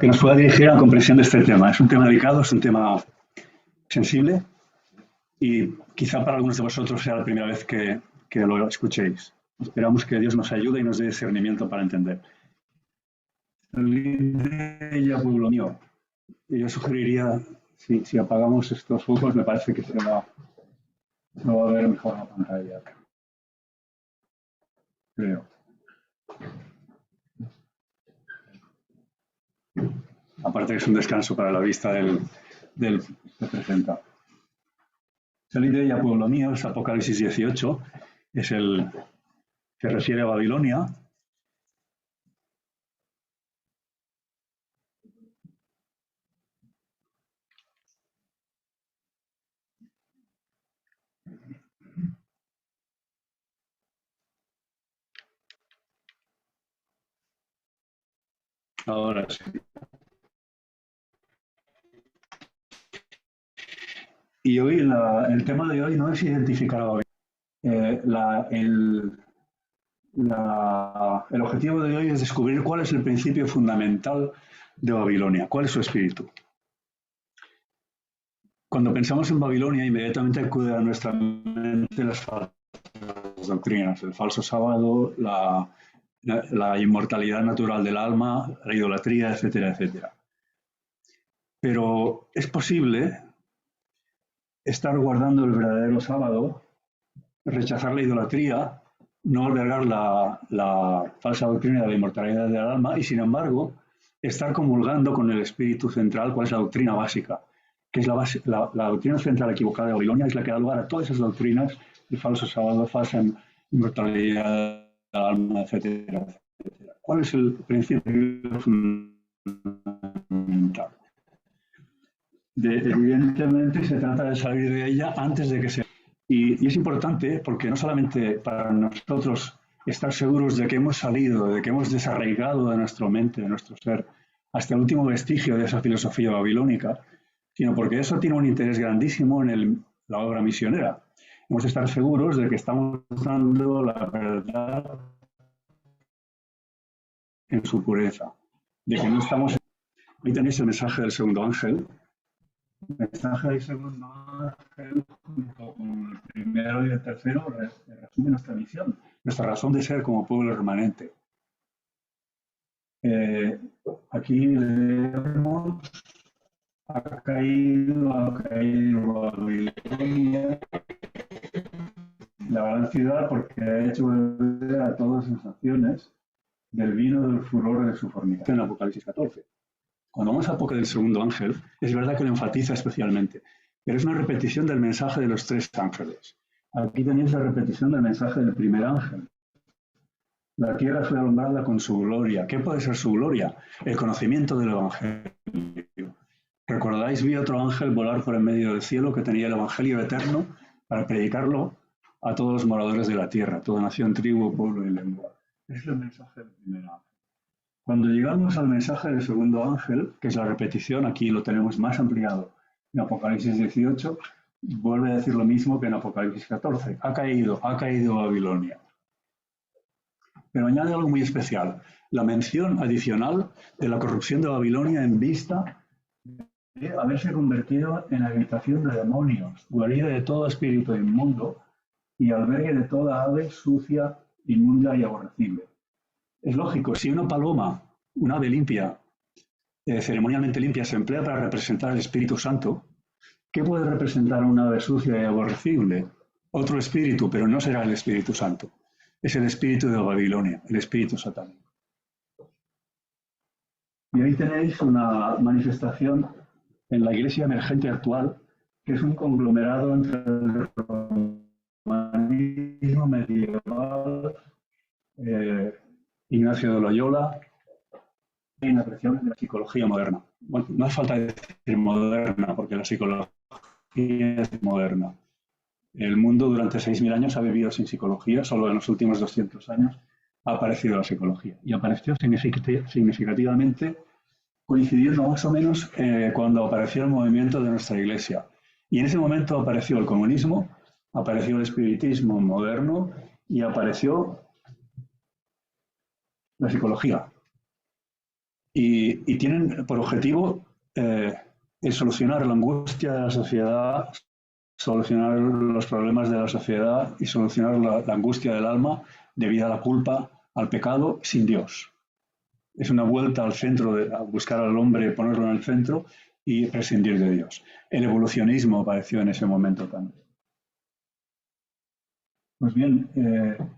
que nos pueda dirigir a la comprensión de este tema. Es un tema delicado, es un tema sensible y quizá para algunos de vosotros sea la primera vez que lo escuchéis. Esperamos que Dios nos ayude y nos dé discernimiento para entender. Ya, pueblo mío, yo sugeriría, si apagamos estos focos, me parece que se va a ver mejor la pantalla. Creo. Aparte que es un descanso para la vista del que presenta. Salid de ella, pueblo mío, es Apocalipsis 18, se refiere a Babilonia. Ahora sí. Y hoy el tema de hoy no es identificar a Babilonia. El objetivo de hoy es descubrir cuál es el principio fundamental de Babilonia, cuál es su espíritu. Cuando pensamos en Babilonia, inmediatamente acude a nuestra mente las falsas doctrinas, el falso sábado, la inmortalidad natural del alma, la idolatría, etcétera, etcétera. Pero es posible estar guardando el verdadero sábado, rechazar la idolatría, no albergar la falsa doctrina de la inmortalidad del alma y, sin embargo, estar comulgando con el espíritu central, cuál es la doctrina básica, que es la doctrina central equivocada de Babilonia, es la que da lugar a todas esas doctrinas, el falso sábado, falsa inmortalidad del alma, etcétera, etcétera. ¿Cuál es el principio fundamental? Evidentemente se trata de salir de ella antes de que se... Y es importante porque no solamente para nosotros estar seguros de que hemos salido, de que hemos desarraigado de nuestra mente, de nuestro ser, hasta el último vestigio de esa filosofía babilónica, sino porque eso tiene un interés grandísimo en la obra misionera. Hemos de estar seguros de que estamos dando la verdad en su pureza, de que no estamos... Ahí tenéis el mensaje del segundo ángel. El mensaje del segundo ángel, junto con el primero y el tercero, resume nuestra misión, nuestra razón de ser como pueblo remanente. Aquí leemos: ha caído Babilonia, la gran ciudad, porque ha hecho beber a todas sus naciones del vino del furor de su fornicación. En Apocalipsis 14. Cuando vamos a Apocalipsis del segundo ángel, es verdad que lo enfatiza especialmente, pero es una repetición del mensaje de los tres ángeles. Aquí tenéis la repetición del mensaje del primer ángel. La tierra fue alumbrada con su gloria. ¿Qué puede ser su gloria? El conocimiento del evangelio. ¿Recordáis? Vi otro ángel volar por en medio del cielo que tenía el evangelio eterno para predicarlo a todos los moradores de la tierra, toda nación, tribu, pueblo y lengua. Es el mensaje del primer ángel. Cuando llegamos al mensaje del segundo ángel, que es la repetición, aquí lo tenemos más ampliado en Apocalipsis 18, vuelve a decir lo mismo que en Apocalipsis 14. Ha caído Babilonia. Pero añade algo muy especial, la mención adicional de la corrupción de Babilonia en vista de haberse convertido en habitación de demonios, guarida de todo espíritu inmundo y albergue de toda ave sucia, inmunda y aborrecible. Es lógico, si una paloma, un ave limpia, ceremonialmente limpia, se emplea para representar al Espíritu Santo, ¿qué puede representar una ave sucia y aborrecible? Otro espíritu, pero no será el Espíritu Santo. Es el espíritu de Babilonia, el espíritu satánico. Y ahí tenéis una manifestación en la iglesia emergente actual, que es un conglomerado entre el romanismo medieval, Ignacio de Loyola, y una apreciación de la psicología moderna. Bueno, no hace falta decir moderna, porque la psicología es moderna. El mundo durante 6.000 años ha vivido sin psicología, solo en los últimos 200 años ha aparecido la psicología. Y apareció significativamente coincidiendo más o menos cuando apareció el movimiento de nuestra iglesia. Y en ese momento apareció el comunismo, apareció el espiritismo moderno y apareció la psicología. y tienen por objetivo el solucionar la angustia de la sociedad, solucionar los problemas de la sociedad y solucionar la angustia del alma debido a la culpa, al pecado, sin Dios. Es una vuelta al centro, a buscar al hombre, ponerlo en el centro y prescindir de Dios. El evolucionismo apareció en ese momento también. Pues bien,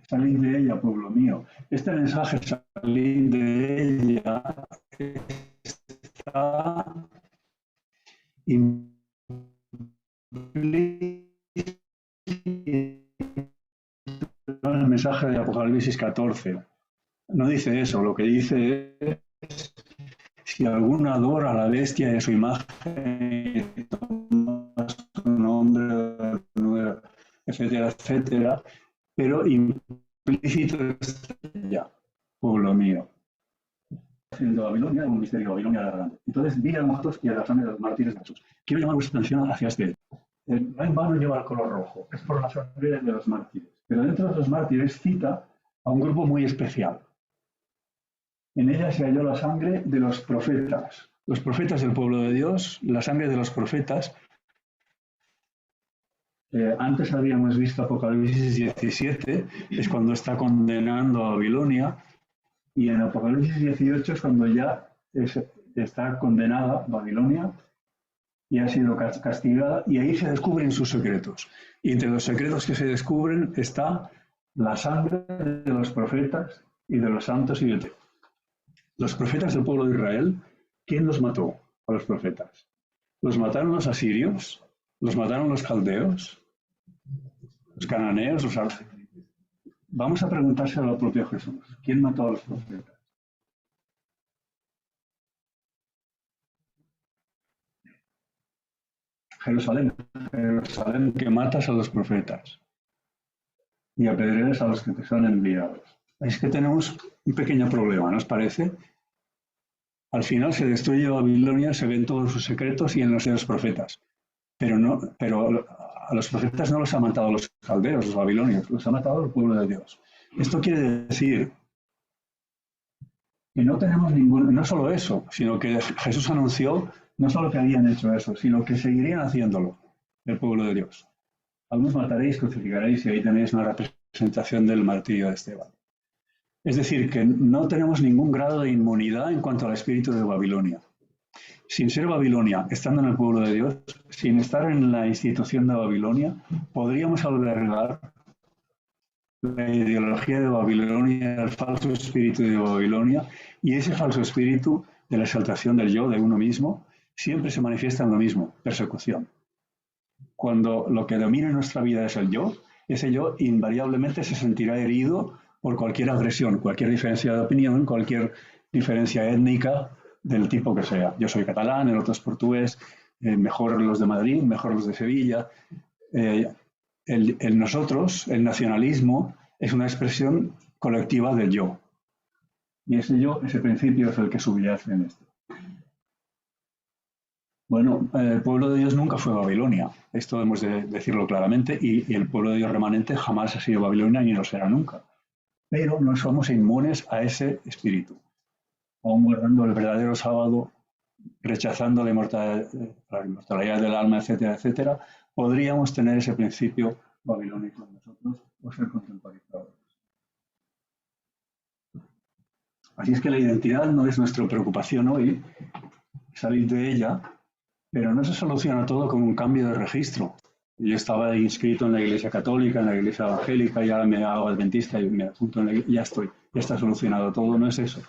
salid de ella, pueblo mío. Este mensaje, salid de ella, está el mensaje de Apocalipsis 14. No dice eso, lo que dice es: si alguno adora a la bestia de su imagen, toma su nombre, etcétera, etcétera, pero implícito está ya, pueblo mío. De Babilonia, un misterio de Babilonia era grande. Entonces, vi a los muertos y a la sangre de los mártires de Jesús. Quiero llamar vuestra atención hacia este. No en vano lleva el color rojo, es por la sangre de los mártires. Pero dentro de los mártires cita a un grupo muy especial. En ella se halló la sangre de los profetas del pueblo de Dios, la sangre de los profetas. Antes habíamos visto Apocalipsis 17, es cuando está condenando a Babilonia, y en Apocalipsis 18 es cuando ya está condenada Babilonia y ha sido castigada, y ahí se descubren sus secretos. Y entre los secretos que se descubren está la sangre de los profetas y de los santos y de los profetas del pueblo de Israel. ¿Quién los mató a los profetas? ¿Los mataron los asirios? ¿Los mataron los caldeos? ¿Los cananeos? Vamos a preguntárselo al propio Jesús. ¿Quién mató a los profetas? Jerusalén, que matas a los profetas y apedreas a los que te son enviados. Es que tenemos un pequeño problema, ¿no os parece? Al final se destruye Babilonia, se ven todos sus secretos y en los de los profetas. Pero a los profetas no los ha matado los caldeos, los babilonios, los ha matado el pueblo de Dios. Esto quiere decir que no tenemos no solo eso, sino que Jesús anunció no solo que habían hecho eso, sino que seguirían haciéndolo, el pueblo de Dios. Algunos mataréis, crucificaréis, y ahí tenéis una representación del martirio de Esteban. Es decir, que no tenemos ningún grado de inmunidad en cuanto al espíritu de Babilonia. Sin ser Babilonia, estando en el pueblo de Dios, sin estar en la institución de Babilonia, podríamos albergar la ideología de Babilonia, el falso espíritu de Babilonia, y ese falso espíritu de la exaltación del yo, de uno mismo, siempre se manifiesta en lo mismo: persecución. Cuando lo que domina en nuestra vida es el yo, ese yo invariablemente se sentirá herido por cualquier agresión, cualquier diferencia de opinión, cualquier diferencia étnica del tipo que sea. Yo soy catalán, el otro es portugués, mejor los de Madrid, mejor los de Sevilla. El nosotros, el nacionalismo, es una expresión colectiva del yo. Y ese yo, ese principio, es el que subyace en esto. Bueno, el pueblo de Dios nunca fue Babilonia. Esto hemos de decirlo claramente. Y el pueblo de Dios remanente jamás ha sido Babilonia ni lo será nunca. Pero no somos inmunes a ese espíritu. Aún guardando el verdadero sábado, rechazando la inmortalidad del alma, etcétera, etcétera, podríamos tener ese principio babilónico en nosotros o ser contemporizados. Así es que la identidad no es nuestra preocupación hoy, salir de ella, pero no se soluciona todo con un cambio de registro. Yo estaba inscrito en la Iglesia Católica, en la Iglesia Evangélica, y ahora me hago adventista y me apunto en la Iglesia, ya está solucionado todo. No es eso.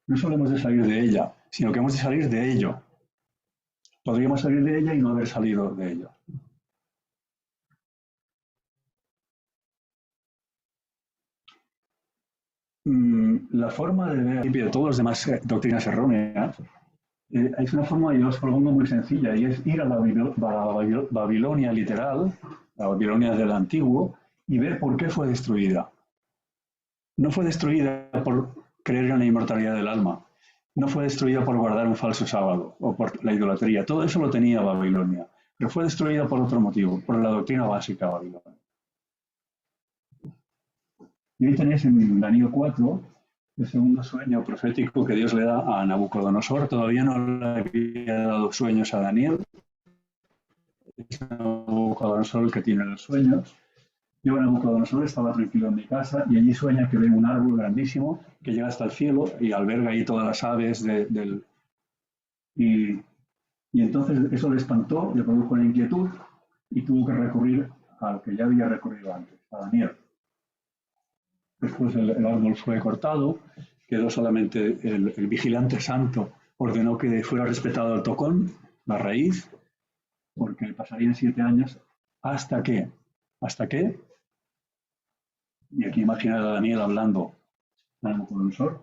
No solo hemos de salir de ella, sino que hemos de salir de ello. Podríamos salir de ella y no haber salido de ello. La forma de ver de todas las demás doctrinas erróneas es una forma, yo os propongo, muy sencilla, y es ir a la Babilonia literal, la Babilonia del Antiguo, y ver por qué fue destruida. No fue destruida por creer en la inmortalidad del alma, no fue destruida por guardar un falso sábado o por la idolatría. Todo eso lo tenía Babilonia, pero fue destruida por otro motivo, por la doctrina básica de Babilonia. Y ahí tenéis en Daniel 4 el segundo sueño profético que Dios le da a Nabucodonosor. Todavía no le había dado sueños a Daniel. Es Nabucodonosor el que tiene los sueños. Yo, Nabucodonosor, estaba tranquilo en mi casa y allí sueña que ve un árbol grandísimo que llega hasta el cielo y alberga ahí todas las aves del... Y entonces eso le espantó, le produjo una inquietud y tuvo que recurrir al que ya había recurrido antes, a Daniel. Después el árbol fue cortado, quedó solamente el vigilante santo, ordenó que fuera respetado el tocón, la raíz, porque pasarían 7 años hasta que, y aquí imagina a Daniel hablando a Nabucodonosor,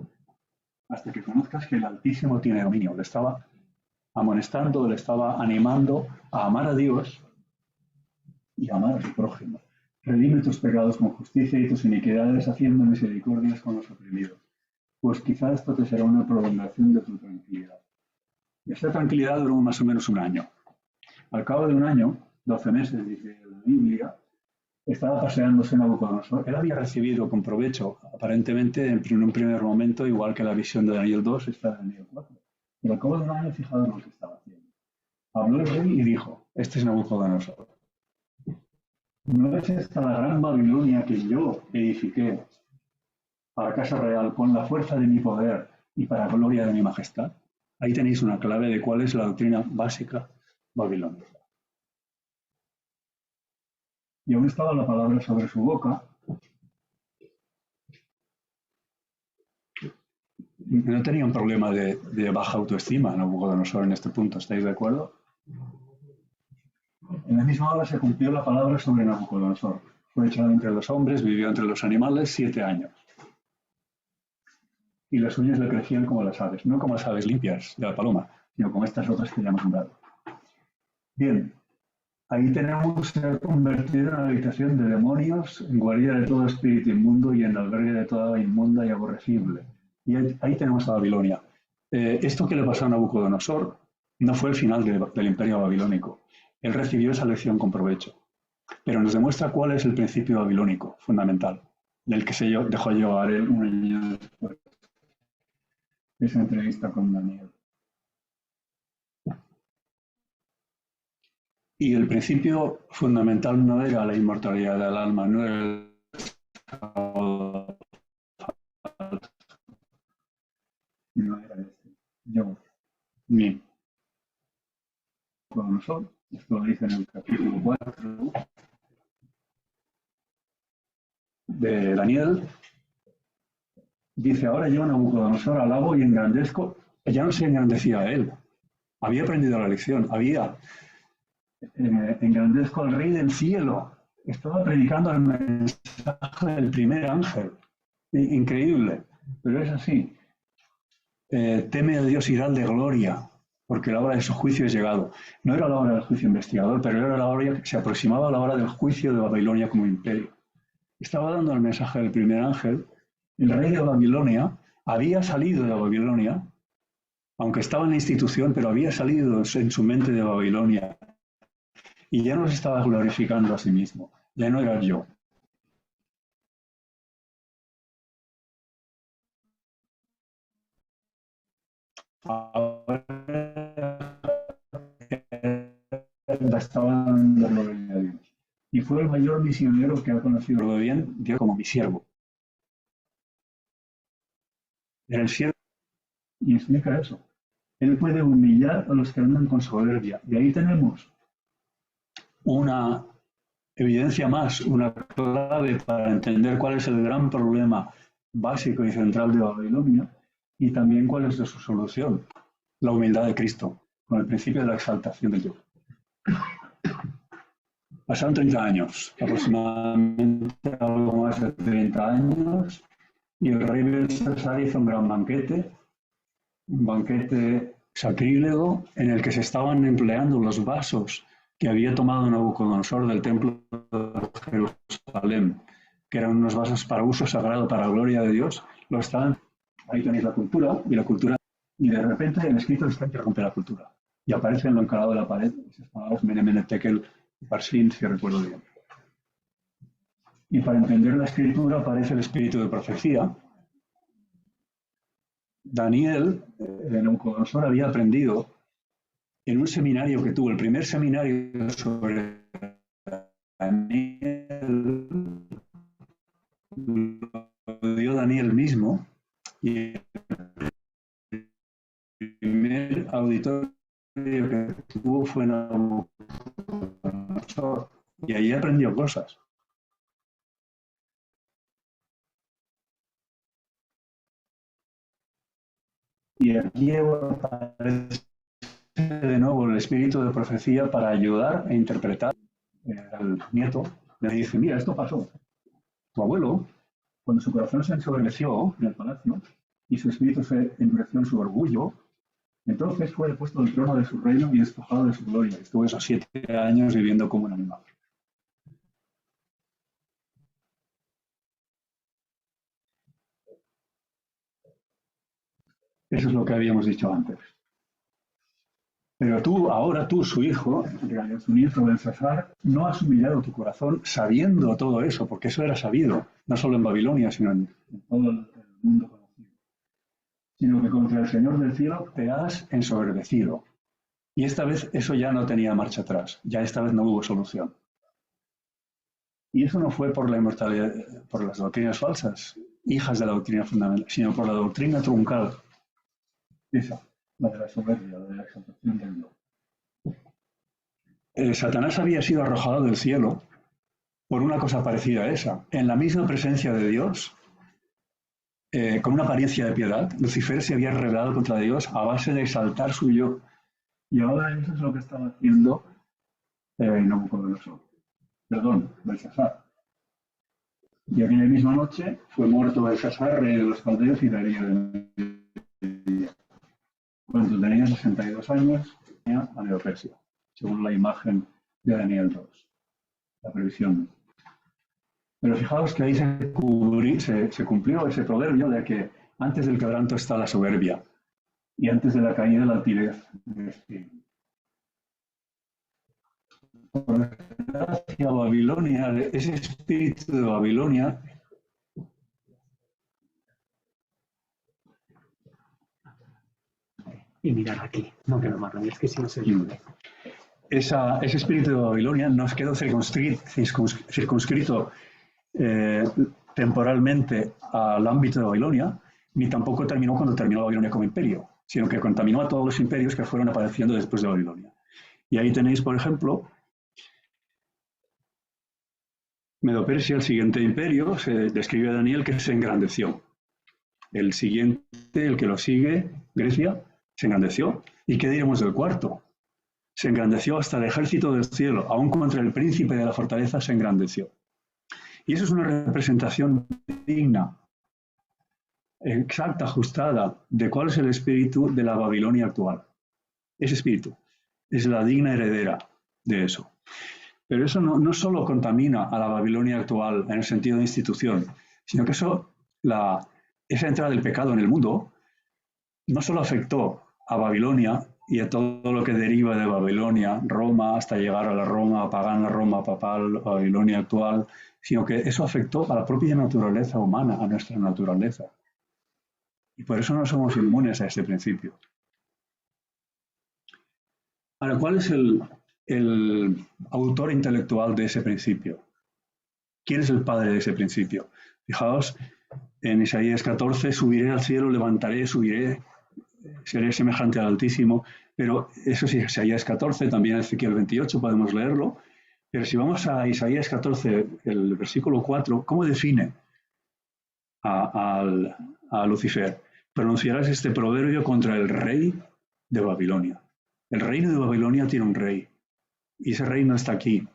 hasta que conozcas que el Altísimo tiene dominio. Le estaba amonestando, le estaba animando a amar a Dios y a amar a su prójimo. Redime tus pecados con justicia y tus iniquidades haciendo misericordias con los oprimidos. Pues quizá esto te será una prolongación de tu tranquilidad. Esta tranquilidad duró más o menos un año. Al cabo de un año, 12 meses, dice la Biblia, estaba paseándose en Nabucodonosor. Él había recibido con provecho, aparentemente, en un primer momento, igual que la visión de Daniel 2, está en Daniel 4. Pero al cabo de un año, fijaos lo que estaba haciendo. Habló el rey y dijo, este es Nabucodonosor. ¿No es esta la gran Babilonia que yo edifiqué para casa real con la fuerza de mi poder y para gloria de mi majestad? Ahí tenéis una clave de cuál es la doctrina básica babilónica. Y aún estaba la palabra sobre su boca. No tenía un problema de baja autoestima Nabucodonosor en este punto, ¿estáis de acuerdo? En la misma hora se cumplió la palabra sobre Nabucodonosor. Fue echado entre los hombres, vivió entre los animales 7 años. Y las uñas le crecían como las aves, no como las aves limpias de la paloma, sino como estas otras que ya hemos nombrado. Bien, ahí tenemos ser convertido en una habitación de demonios, en guarida de todo espíritu inmundo y en albergue de toda inmunda y aborrecible. Y ahí tenemos a Babilonia. Esto que le pasó a Nabucodonosor no fue el final del imperio babilónico. Él recibió esa lección con provecho. Pero nos demuestra cuál es el principio babilónico fundamental, del que se dejó llevar él un año después de esa entrevista con Daniel. Y el principio fundamental no era la inmortalidad del alma, no era el... No era este. Yo, mi. Con nosotros, esto lo dice en el capítulo 4 de Daniel. Dice, ahora yo, Nabucodonosor, alabo y engrandezco. Ya no se engrandecía a él. Había aprendido la lección. Engrandezco al Rey del cielo. Estaba predicando el mensaje del primer ángel. Increíble, pero es así. Teme a Dios y dale gloria, porque la hora de su juicio es llegado. No era la hora del juicio investigador, pero era la hora que se aproximaba a la hora del juicio de Babilonia como imperio. Estaba dando el mensaje del primer ángel. El rey de Babilonia había salido de Babilonia, aunque estaba en la institución, pero había salido en su mente de Babilonia. Y ya no se estaba glorificando a sí mismo. Ya no era yo. Ahora estaba dando gloria a Dios. Y fue el mayor misionero que ha conocido bien Dios como mi siervo. Era el siervo. Y explica eso. Él puede humillar a los que andan con soberbia. Y ahí tenemos una evidencia más, una clave para entender cuál es el gran problema básico y central de Babilonia y también cuál es de su solución, la humildad de Cristo, con el principio de la exaltación de Dios. Pasaron 30 años, aproximadamente algo más de 30 años, y el rey Belsasar hizo un gran banquete, un banquete sacrílego en el que se estaban empleando los vasos que había tomado Nabucodonosor del templo de Jerusalén, que eran unos vasos para uso sagrado, para la gloria de Dios. Lo estaban, ahí tenéis la cultura, y de repente el escrito está que rompe la cultura. Y aparece en lo encarado de la pared, esas palabras, Mene, Mene, Tekel, Parsin, si recuerdo bien. Y para entender la escritura aparece el espíritu de profecía, Daniel, Nabucodonosor había aprendido en un seminario que tuvo, el primer seminario sobre Daniel, lo dio Daniel mismo, y el primer auditorio que tuvo fue Nabucodonosor, y ahí aprendió cosas. Y aquí aparece de nuevo el espíritu de profecía para ayudar a interpretar. Al nieto le dice, mira, esto pasó. Tu abuelo, cuando su corazón se ensoberbeció en el palacio y su espíritu se endureció en su orgullo, entonces fue depuesto del trono de su reino y despojado de su gloria. Estuvo esos 7 años viviendo como un animal. Eso es lo que habíamos dicho antes. Pero tú, ahora tú, su hijo, su nieto Belsasar, no has humillado tu corazón sabiendo todo eso, porque eso era sabido, no solo en Babilonia, sino en todo el mundo conocido. Sino que contra el Señor del cielo te has ensoberbecido. Y esta vez eso ya no tenía marcha atrás, ya esta vez no hubo solución. Y eso no fue por la inmortalidad, por las doctrinas falsas, hijas de la doctrina fundamental, sino por la doctrina truncal. Esa, la de la soberbia, la de la exaltación del yo. Satanás había sido arrojado del cielo por una cosa parecida a esa. En la misma presencia de Dios, con una apariencia de piedad, Lucifer se había rebelado contra Dios a base de exaltar su yo. Y ahora eso es lo que estaba haciendo Nabucodonosor. Perdón, Belsasar. Y aquella misma noche fue muerto Belsasar, rey de los caldeos y rey de Media. Cuando tenía 62 años, tenía a Medo-Persia, según la imagen de Daniel 2, la previsión. Pero fijaos que ahí se cumplió ese proverbio de que antes del quebranto está la soberbia y antes de la caída la altivez del espíritu. Por desgracia, Babilonia, ese espíritu de Babilonia, y mirar aquí, no que me marran, es que si no se llame. Ese espíritu de Babilonia nos quedó circunscrito temporalmente al ámbito de Babilonia, ni tampoco terminó cuando terminó Babilonia como imperio, sino que contaminó a todos los imperios que fueron apareciendo después de Babilonia. Y ahí tenéis, por ejemplo, Medo-Persia, el siguiente imperio, se describe a Daniel que se engrandeció. El siguiente, el que lo sigue, Grecia, se engrandeció. ¿Y qué diremos del cuarto? Se engrandeció hasta el ejército del cielo, aún contra el príncipe de la fortaleza se engrandeció. Y eso es una representación digna, exacta, ajustada, de cuál es el espíritu de la Babilonia actual. Ese espíritu es la digna heredera de eso. Pero eso no solo contamina a la Babilonia actual en el sentido de institución, sino que esa entrada del pecado en el mundo no solo afectó a Babilonia y a todo lo que deriva de Babilonia, Roma, hasta llegar a la Roma pagana, Roma papal, Babilonia actual, sino que eso afectó a la propia naturaleza humana, a nuestra naturaleza. Y por eso no somos inmunes a este principio. Ahora, ¿cuál es el autor intelectual de ese principio? ¿Quién es el padre de ese principio? Fijaos, en Isaías 14, subiré al cielo, levantaré, subiré, seré semejante al Altísimo, pero eso sí, Isaías 14, también Ezequiel 28, podemos leerlo, pero si vamos a Isaías 14, el versículo 4, ¿cómo define a Lucifer? Pronunciarás este proverbio contra el rey de Babilonia. El reino de Babilonia tiene un rey, y ese rey no está aquí,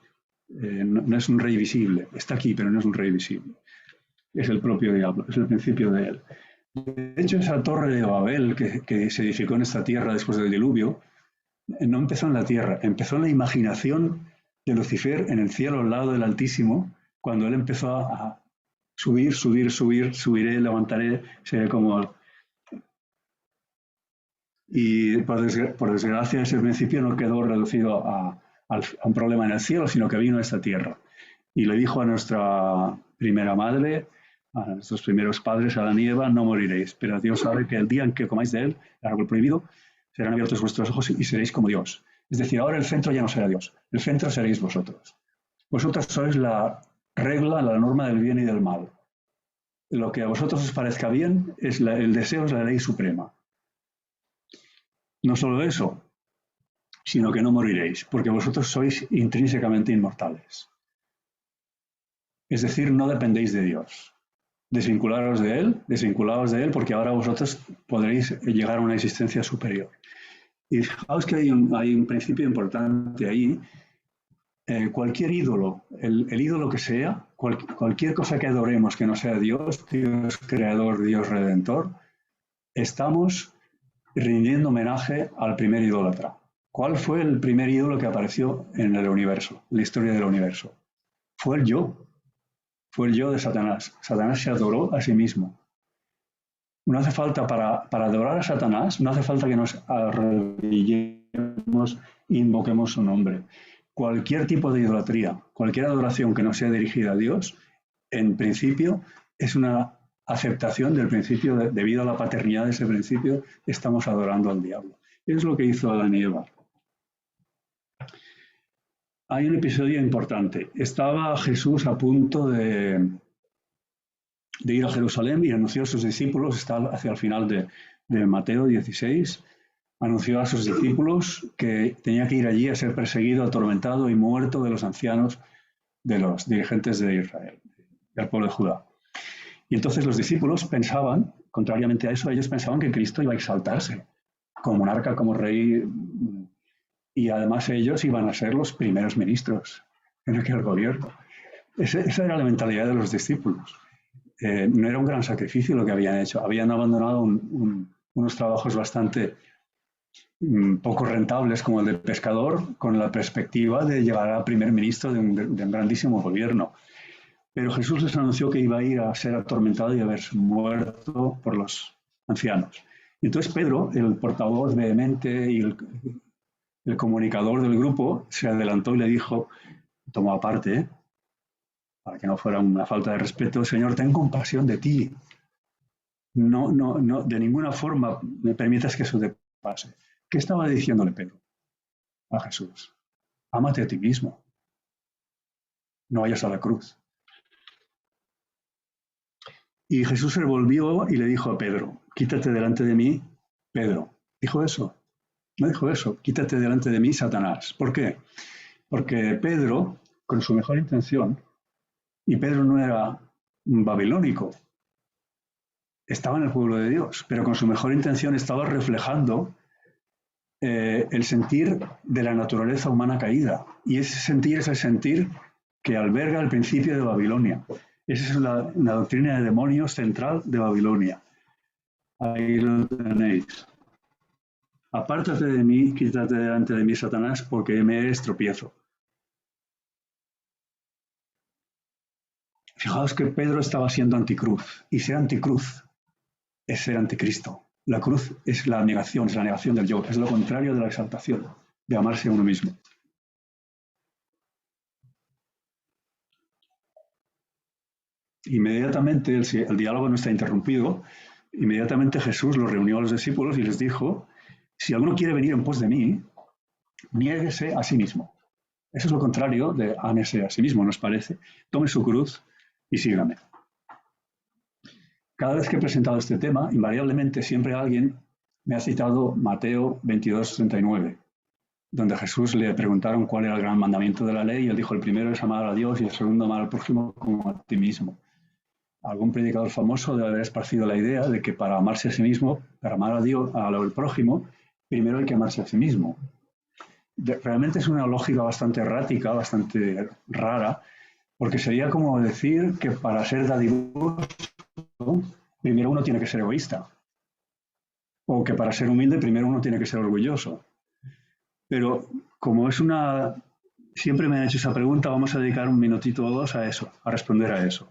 no es un rey visible, está aquí, pero no es un rey visible. Es el propio diablo, es el principio de él. De hecho, esa torre de Babel que se edificó en esta tierra después del diluvio, no empezó en la tierra, empezó en la imaginación de Lucifer en el cielo al lado del Altísimo, cuando él empezó a subiré, levantaré, seré como... Y por desgracia ese principio no quedó reducido a un problema en el cielo, sino que vino a esta tierra. Y le dijo a nuestra primera madre, a nuestros primeros padres, Adán y Eva, no moriréis, pero Dios sabe que el día en que comáis de él, el árbol prohibido, serán abiertos vuestros ojos y seréis como Dios. Es decir, ahora el centro ya no será Dios, el centro seréis vosotros. Vosotros sois la regla, la norma del bien y del mal. Lo que a vosotros os parezca bien, el deseo es la ley suprema. No solo eso, sino que no moriréis, porque vosotros sois intrínsecamente inmortales. Es decir, no dependéis de Dios. Desvinculaos de Él, porque ahora vosotros podréis llegar a una existencia superior. Y fijaos que hay un principio importante ahí. Cualquier ídolo, el ídolo que sea, cualquier cosa que adoremos que no sea Dios, Dios creador, Dios redentor, estamos rindiendo homenaje al primer idólatra. ¿Cuál fue el primer ídolo que apareció en el universo, en la historia del universo? Fue el yo. Fue el yo de Satanás. Satanás se adoró a sí mismo. No hace falta, para adorar a Satanás, no hace falta que nos arrodillemos, invoquemos su nombre. Cualquier tipo de idolatría, cualquier adoración que no sea dirigida a Dios, en principio es una aceptación del principio, debido a la paternidad de ese principio, estamos adorando al diablo. Es lo que hizo Adán y Eva. Hay un episodio importante. Estaba Jesús a punto de ir a Jerusalén y anunció a sus discípulos, está hacia el final de Mateo 16, anunció a sus discípulos que tenía que ir allí a ser perseguido, atormentado y muerto de los ancianos, de los dirigentes de Israel, del pueblo de Judá. Y entonces los discípulos pensaban, contrariamente a eso, ellos pensaban que Cristo iba a exaltarse como monarca, como rey, y además ellos iban a ser los primeros ministros en aquel gobierno. Esa era la mentalidad de los discípulos. No era un gran sacrificio lo que habían hecho. Habían abandonado unos trabajos bastante poco rentables, como el de pescador, con la perspectiva de llegar a primer ministro de un grandísimo gobierno. Pero Jesús les anunció que iba a ir a ser atormentado y a verse muerto por los ancianos. Y entonces Pedro, el portavoz vehemente y el comunicador del grupo, se adelantó y le dijo, tomó aparte, para que no fuera una falta de respeto, Señor, ten compasión de ti. No, de ninguna forma me permitas que eso te pase. ¿Qué estaba diciéndole Pedro a Jesús? Ámate a ti mismo. No vayas a la cruz. Y Jesús se volvió y le dijo a Pedro, quítate delante de mí, Pedro. ¿Dijo eso? No dijo eso. Quítate delante de mí, Satanás. ¿Por qué? Porque Pedro, con su mejor intención, y Pedro no era un babilónico, estaba en el pueblo de Dios, pero con su mejor intención estaba reflejando el sentir de la naturaleza humana caída. Y ese sentir es el sentir que alberga el principio de Babilonia. Esa es una doctrina de demonios central de Babilonia. Ahí lo tenéis. Apártate de mí, quítate delante de mí, Satanás, porque me eres tropiezo. Fijaos que Pedro estaba siendo anticruz, y ser anticruz es ser anticristo. La cruz es la negación del yo, es lo contrario de la exaltación, de amarse a uno mismo. Inmediatamente, el diálogo no está interrumpido, inmediatamente Jesús los reunió a los discípulos y les dijo, si alguno quiere venir en pos de mí, niéguese a sí mismo. Eso es lo contrario de ámese a sí mismo, ¿nos parece? Tome su cruz y sígame. Cada vez que he presentado este tema, invariablemente siempre alguien me ha citado Mateo 22:39, donde a Jesús le preguntaron cuál era el gran mandamiento de la ley y él dijo, el primero es amar a Dios y el segundo amar al prójimo como a ti mismo. Algún predicador famoso debe haber esparcido la idea de que para amarse a sí mismo, para amar a Dios, al prójimo, primero hay que amarse a sí mismo. Realmente es una lógica bastante errática, bastante rara, porque sería como decir que para ser dadivoso, primero uno tiene que ser egoísta. O que para ser humilde, primero uno tiene que ser orgulloso. Pero como es siempre me han hecho esa pregunta, vamos a dedicar un minutito o dos a eso, a responder a eso.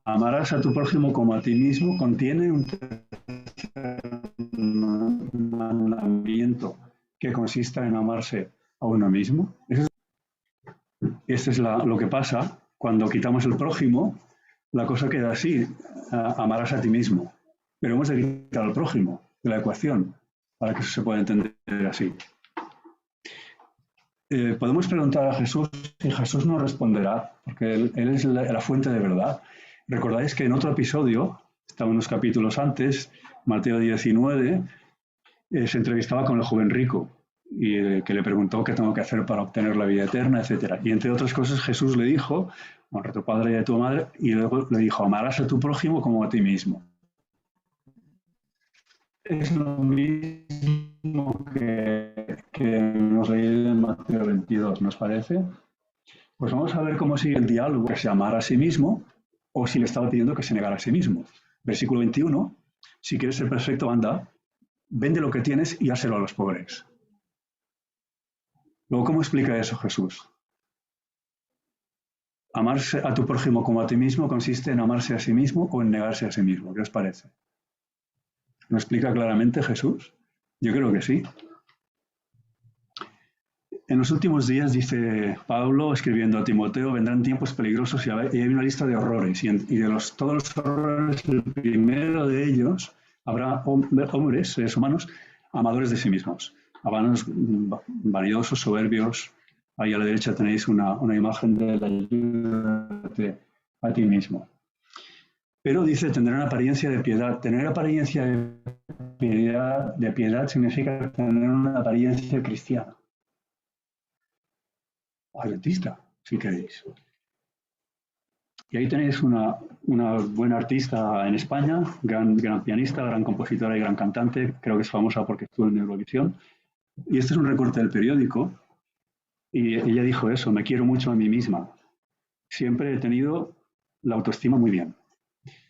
Amarás a tu prójimo como a ti mismo contiene un mandamiento que consista en amarse a uno mismo. Eso es lo que pasa cuando quitamos el prójimo. la cosa queda así, amarás a ti mismo. Pero hemos de quitar al prójimo de la ecuación para que eso se pueda entender así. Podemos preguntar a Jesús y Jesús nos responderá, porque él es la fuente de verdad. Recordáis que en otro episodio, estaba unos capítulos antes, Mateo 19, se entrevistaba con el joven rico y que le preguntó qué tengo que hacer para obtener la vida eterna, etc. Y entre otras cosas Jesús le dijo, honra a tu padre y a tu madre, y luego le dijo, amarás a tu prójimo como a ti mismo. Es lo mismo que hemos leído en Mateo 22, ¿nos parece? Pues vamos a ver cómo sigue el diálogo, que se amara a sí mismo o si le estaba pidiendo que se negara a sí mismo. Versículo 21, si quieres ser perfecto, anda, vende lo que tienes y háselo a los pobres. Luego, ¿cómo explica eso Jesús? Amarse a tu prójimo como a ti mismo consiste en amarse a sí mismo o en negarse a sí mismo. ¿Qué os parece? ¿Lo explica claramente Jesús? Yo creo que sí. En los últimos días, dice Pablo, escribiendo a Timoteo, vendrán tiempos peligrosos y hay una lista de horrores. Y de todos los horrores, el primero de ellos, habrá hombres, seres humanos, amadores de sí mismos. Avanos, vanidosos, soberbios. Ahí a la derecha tenéis una imagen de la ayuda a ti mismo. Pero dice, tendrán apariencia de piedad. Tener apariencia de piedad significa tener una apariencia cristiana. O adventista, si queréis. Y ahí tenéis una buena artista en España, gran pianista, gran compositora y gran cantante. Creo que es famosa porque estuvo en Eurovisión. Y este es un recorte del periódico. Y ella dijo eso, me quiero mucho a mí misma. Siempre he tenido la autoestima muy bien.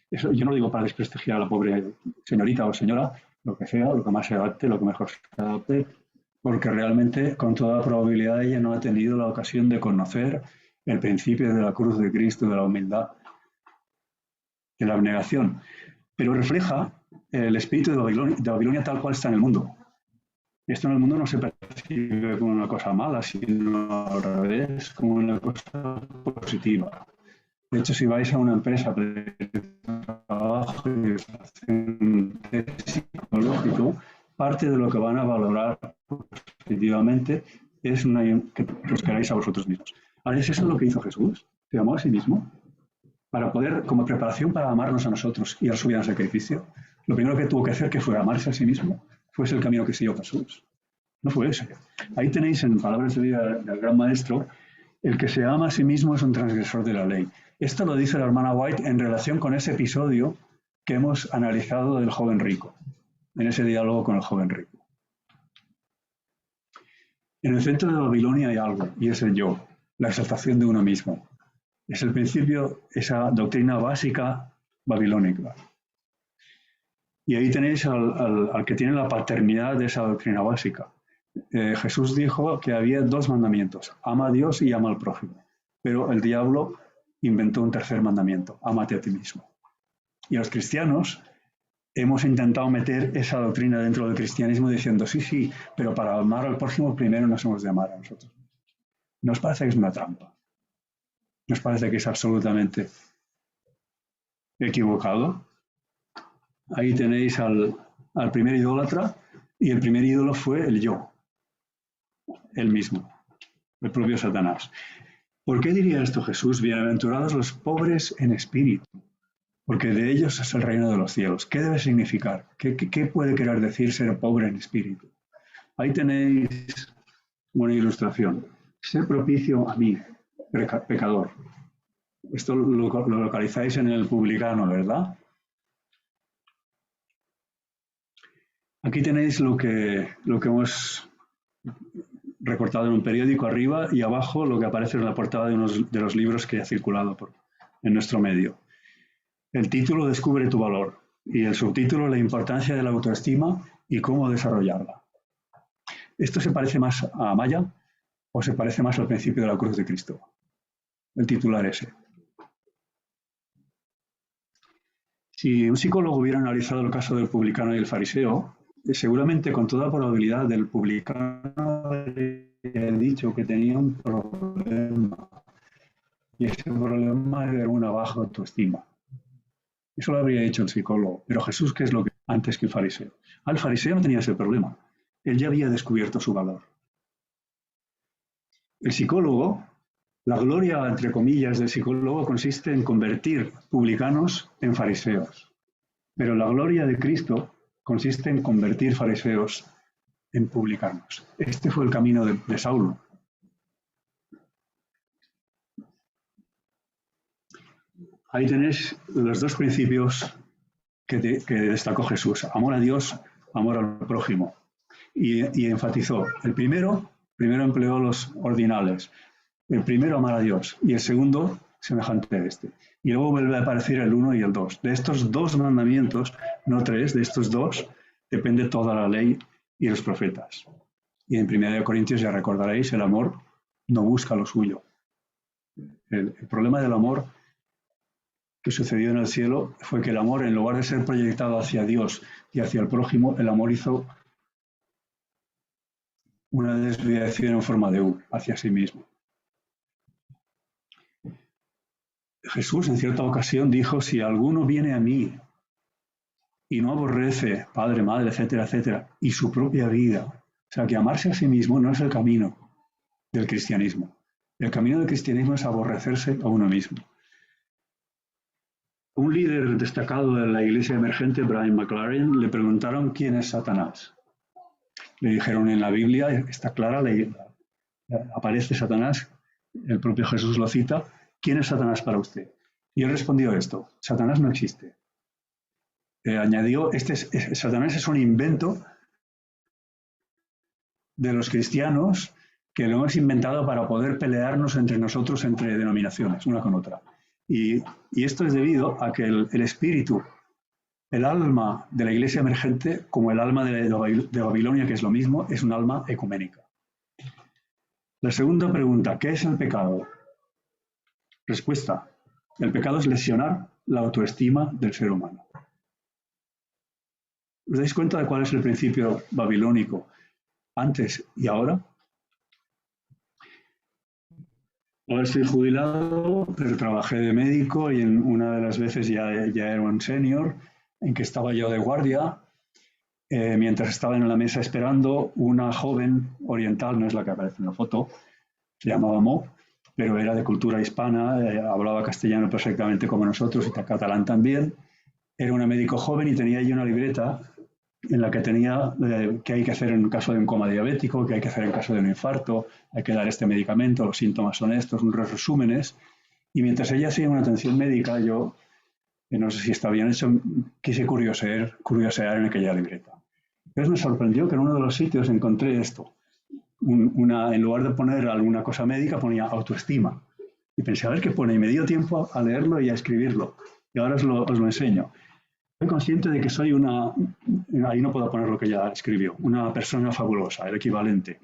Eso yo no lo digo para desprestigiar a la pobre señorita o señora, lo que sea, lo que más se adapte, lo que mejor se adapte, porque realmente, con toda probabilidad, ella no ha tenido la ocasión de conocer el principio de la cruz de Cristo, de la humildad, de la abnegación. Pero refleja el espíritu de Babilonia tal cual está en el mundo. Esto en el mundo no se percibe como una cosa mala, sino al revés, como una cosa positiva. De hecho, si vais a una empresa de trabajo y hacen un test psicológico, parte de lo que van a valorar positivamente es que os queráis a vosotros mismos. Ahora, ¿es eso lo que hizo Jesús? Se amó a sí mismo para poder, como preparación para amarnos a nosotros y dar su vida en sacrificio. Lo primero que tuvo que hacer, que fue amarse a sí mismo, fue el camino que siguió Jesús. No fue ese. Ahí tenéis, en palabras de vida del gran maestro, el que se ama a sí mismo es un transgresor de la ley. Esto lo dice la hermana White en relación con ese episodio que hemos analizado del joven rico, en ese diálogo con el joven rico. En el centro de Babilonia hay algo, y es el yo, la exaltación de uno mismo. Es el principio, esa doctrina básica babilónica. Y ahí tenéis al que tiene la paternidad de esa doctrina básica. Jesús dijo que había dos mandamientos, ama a Dios y ama al prójimo. Pero el diablo inventó un tercer mandamiento, ámate a ti mismo. Y los cristianos hemos intentado meter esa doctrina dentro del cristianismo diciendo, sí, pero para amar al prójimo primero nos hemos de amar a nosotros. ¿Nos parece que es una trampa? ¿Nos parece que es absolutamente equivocado? Ahí tenéis al primer idólatra, y el primer ídolo fue el yo, él mismo, el propio Satanás. ¿Por qué diría esto Jesús? Bienaventurados los pobres en espíritu, porque de ellos es el reino de los cielos. ¿Qué debe significar? ¿Qué puede querer decir ser pobre en espíritu? Ahí tenéis una ilustración. Ser propicio a mí, pecador. Esto lo localizáis en el publicano, ¿verdad? Aquí tenéis lo que hemos recortado en un periódico arriba y abajo lo que aparece en la portada de los libros que ha circulado en nuestro medio. El título descubre tu valor y el subtítulo la importancia de la autoestima y cómo desarrollarla. ¿Esto se parece más a Maya o se parece más al principio de la cruz de Cristo? El titular ese. Si un psicólogo hubiera analizado el caso del publicano y el fariseo, seguramente con toda probabilidad del publicano habría dicho que tenía un problema. Y ese problema era una baja autoestima. Eso lo habría hecho el psicólogo. Pero Jesús, ¿qué es lo que antes que el fariseo? El fariseo no tenía ese problema. Él ya había descubierto su valor. El psicólogo, la gloria, entre comillas, del psicólogo consiste en convertir publicanos en fariseos. Pero la gloria de Cristo consiste en convertir fariseos en publicanos. Este fue el camino de Saulo. Ahí tenéis los dos principios que destacó Jesús: amor a Dios, amor al prójimo. Y enfatizó, el primero empleó los ordinales, el primero amar a Dios y el segundo semejante a este. Y luego vuelve a aparecer el 1 y el 2. De estos dos mandamientos, no 3, de estos dos depende toda la ley y los profetas. Y en 1 Corintios, ya recordaréis, el amor no busca lo suyo. El problema del amor que sucedió en el cielo fue que el amor, en lugar de ser proyectado hacia Dios y hacia el prójimo, el amor hizo una desviación en forma de U hacia sí mismo. Jesús en cierta ocasión dijo, si alguno viene a mí y no aborrece padre, madre, etcétera, etcétera, y su propia vida, o sea, que amarse a sí mismo no es el camino del cristianismo. El camino del cristianismo es aborrecerse a uno mismo. Un líder destacado de la iglesia emergente, Brian McLaren, le preguntaron quién es Satanás. Le dijeron, en la Biblia está clara, aparece Satanás, el propio Jesús lo cita, ¿quién es Satanás para usted? Y él respondió esto, Satanás no existe. Añadió, Satanás es un invento de los cristianos que lo hemos inventado para poder pelearnos entre nosotros, entre denominaciones, una con otra. Y esto es debido a que el espíritu, el alma de la iglesia emergente, como el alma de Babilonia, que es lo mismo, es un alma ecuménica. La segunda pregunta, ¿qué es el pecado? Respuesta, el pecado es lesionar la autoestima del ser humano. ¿Os dais cuenta de cuál es el principio babilónico antes y ahora? Ahora estoy jubilado, pero trabajé de médico y en una de las veces ya era un senior, en que estaba yo de guardia. Mientras estaba en la mesa esperando, una joven oriental, no es la que aparece en la foto, se llamaba Mo, pero era de cultura hispana, hablaba castellano perfectamente como nosotros y catalán también. Era una médico joven y tenía allí una libreta en la que tenía qué hay que hacer en caso de un coma diabético, qué hay que hacer en caso de un infarto, hay que dar este medicamento, los síntomas son estos, unos resúmenes. Y mientras ella hacía una atención médica, yo, no sé si está bien hecho, quise curiosear en aquella libreta. Entonces me sorprendió que en uno de los sitios encontré esto. En lugar de poner alguna cosa médica, ponía autoestima. Y pensé, a ver qué pone. Y me dio tiempo a leerlo y a escribirlo. Y ahora os lo enseño. Soy consciente de que soy ahí no puedo poner lo que ella escribió, una persona fabulosa, el equivalente.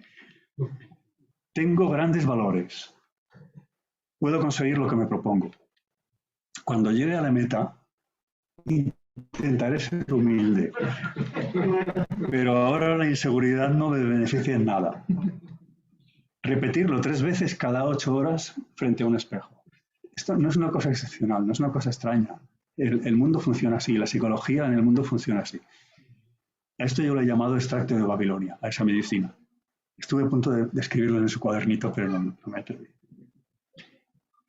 Tengo grandes valores. Puedo conseguir lo que me propongo. Cuando llegue a la meta, intentaré ser humilde. Pero ahora la inseguridad no me beneficia en nada. Repetirlo 3 veces cada 8 horas frente a un espejo. Esto no es una cosa excepcional, no es una cosa extraña. El mundo funciona así, la psicología en el mundo funciona así. A esto yo lo he llamado extracto de Babilonia, a esa medicina. Estuve a punto de escribirlo en su cuadernito, pero no me atreví.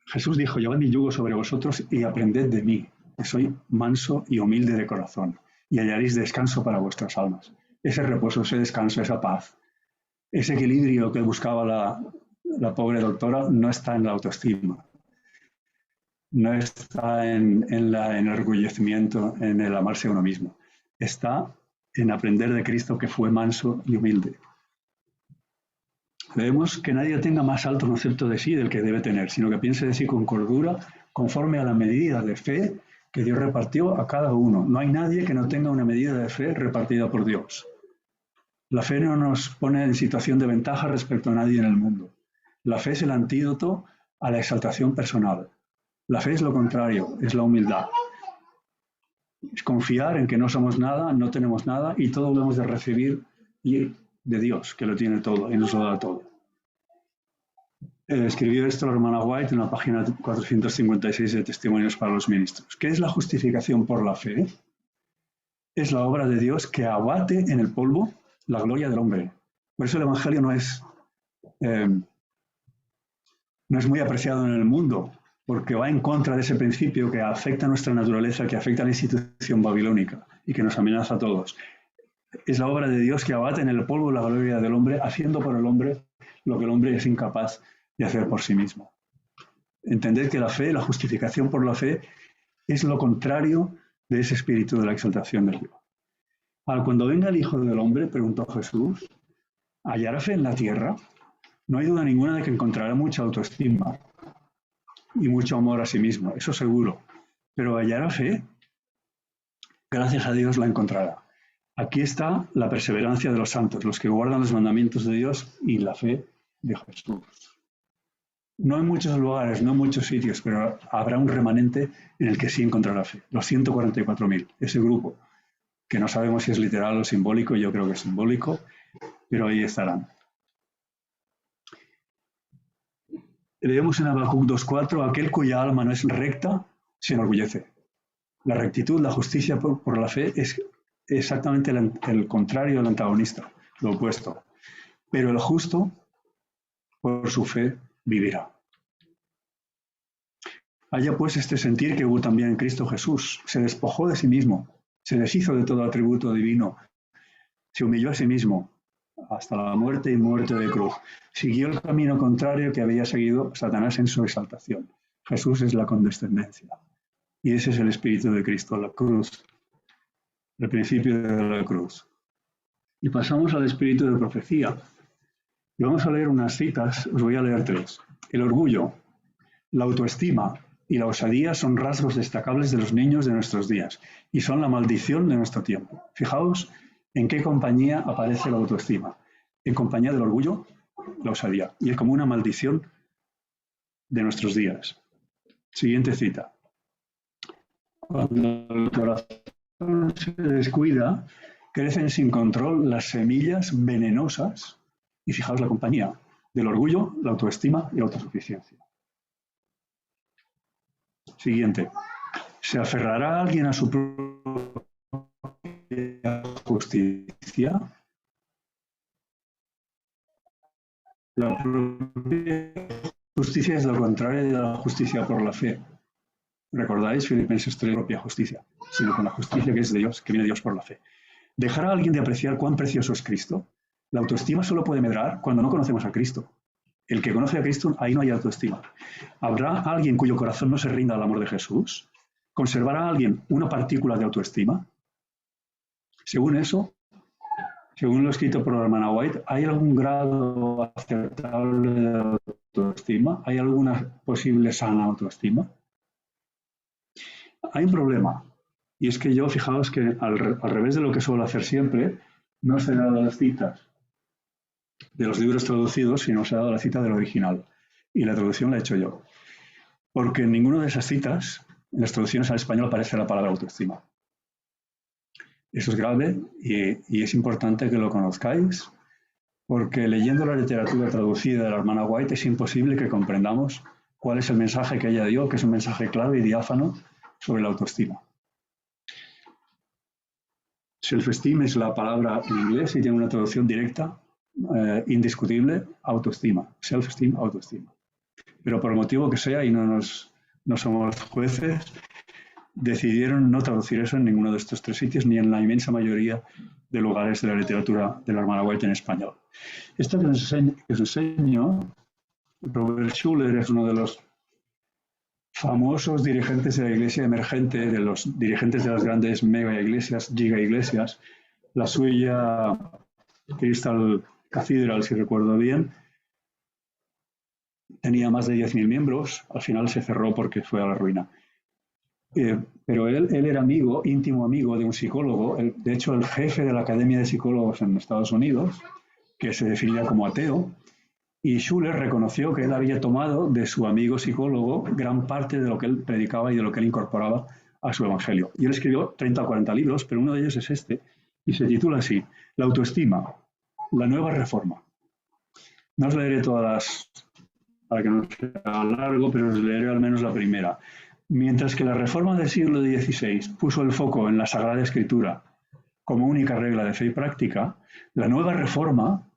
Jesús dijo, llevad mi yugo sobre vosotros y aprended de mí, que soy manso y humilde de corazón, y hallaréis descanso para vuestras almas. Ese reposo, ese descanso, esa paz, ese equilibrio que buscaba la pobre doctora no está en la autoestima. No está en el enorgullecimiento, en el amarse a uno mismo. Está en aprender de Cristo, que fue manso y humilde. Debemos que nadie tenga más alto concepto de sí del que debe tener, sino que piense de sí con cordura, conforme a la medida de fe que Dios repartió a cada uno. No hay nadie que no tenga una medida de fe repartida por Dios. La fe no nos pone en situación de ventaja respecto a nadie en el mundo. La fe es el antídoto a la exaltación personal. La fe es lo contrario, es la humildad. Es confiar en que no somos nada, no tenemos nada y todo lo hemos de recibir de Dios, que lo tiene todo y nos lo da todo. escribió esto la hermana White en la página 456 de Testimonios para los Ministros. ¿Qué es la justificación por la fe? Es la obra de Dios que abate en el polvo la gloria del hombre. Por eso el Evangelio no es muy apreciado en el mundo, porque va en contra de ese principio que afecta a nuestra naturaleza, que afecta a la institución babilónica y que nos amenaza a todos. Es la obra de Dios que abate en el polvo la gloria del hombre, haciendo por el hombre lo que el hombre es incapaz de hacer por sí mismo. Entender que la fe, la justificación por la fe, es lo contrario de ese espíritu de la exaltación de Dios. Ahora, cuando venga el Hijo del Hombre, preguntó Jesús, ¿hallará fe en la tierra? No hay duda ninguna de que encontrará mucha autoestima y mucho amor a sí mismo, eso seguro. Pero hallará fe, gracias a Dios la encontrará. Aquí está la perseverancia de los santos, los que guardan los mandamientos de Dios y la fe de Jesús. No en muchos lugares, no en muchos sitios, pero habrá un remanente en el que sí encontrará fe. Los 144.000, ese grupo, que no sabemos si es literal o simbólico, yo creo que es simbólico, pero ahí estarán. Leemos en Habacuc 2.4, aquel cuya alma no es recta se enorgullece. La rectitud, la justicia por la fe es exactamente el contrario del antagonista, lo opuesto. Pero el justo, por su fe, vivirá. Haya pues este sentir que hubo también en Cristo Jesús. Se despojó de sí mismo, se deshizo de todo atributo divino, se humilló a sí mismo hasta la muerte y muerte de cruz. Siguió el camino contrario que había seguido Satanás en su exaltación. Jesús es la condescendencia. Y ese es el espíritu de Cristo, la cruz, el principio de la cruz. Y pasamos al espíritu de profecía. Y vamos a leer unas citas, os voy a leer 3. El orgullo, la autoestima y la osadía son rasgos destacables de los niños de nuestros días y son la maldición de nuestro tiempo. Fijaos en qué compañía aparece la autoestima. En compañía del orgullo, la osadía. Y es como una maldición de nuestros días. Siguiente cita. Cuando el corazón se descuida, crecen sin control las semillas venenosas, y fijaos la compañía, del orgullo, la autoestima y la autosuficiencia. Siguiente. ¿Se aferrará alguien a su propia justicia? La propia justicia es lo contrario de la justicia por la fe. ¿Recordáis? Filipenses 3, propia justicia, sino con la justicia que es de Dios, que viene de Dios por la fe. ¿Dejará alguien de apreciar cuán precioso es Cristo? La autoestima solo puede medrar cuando no conocemos a Cristo. El que conoce a Cristo, ahí no hay autoestima. ¿Habrá alguien cuyo corazón no se rinda al amor de Jesús? ¿Conservará alguien una partícula de autoestima? Según eso, según lo escrito por la hermana White, ¿hay algún grado aceptable de autoestima? ¿Hay alguna posible sana autoestima? Hay un problema, y es que yo, fijaos que al revés de lo que suelo hacer siempre, no os he dado las citas de los libros traducidos, sino os he dado la cita del original. Y la traducción la he hecho yo. Porque en ninguna de esas citas, en las traducciones al español, aparece la palabra autoestima. Eso es grave y es importante que lo conozcáis, porque leyendo la literatura traducida de la hermana White es imposible que comprendamos cuál es el mensaje que ella dio, que es un mensaje claro y diáfano sobre la autoestima. Self-esteem es la palabra en inglés y tiene una traducción directa, indiscutible, autoestima. Self-esteem, autoestima. Pero por el motivo que sea, y no somos jueces, decidieron no traducir eso en ninguno de estos 3 sitios, ni en la inmensa mayoría de lugares de la literatura de la hermana White en español. Esto que os enseño, Robert Schuller es uno de los famosos dirigentes de la iglesia emergente, de los dirigentes de las grandes mega iglesias, giga iglesias. La suya, Crystal Cathedral, si recuerdo bien, tenía más de 10.000 miembros. Al final se cerró porque fue a la ruina. Pero él era amigo, íntimo amigo de un psicólogo, de hecho el jefe de la Academia de Psicólogos en Estados Unidos, que se definía como ateo. Y Schuller reconoció que él había tomado de su amigo psicólogo gran parte de lo que él predicaba y de lo que él incorporaba a su evangelio. Y él escribió 30 o 40 libros, pero uno de ellos es este, y se titula así, La autoestima, la nueva reforma. No os leeré todas para que no sea largo, pero os leeré al menos la primera. Mientras que la Reforma del siglo XVI puso el foco en la Sagrada Escritura como única regla de fe y práctica, la nueva Reforma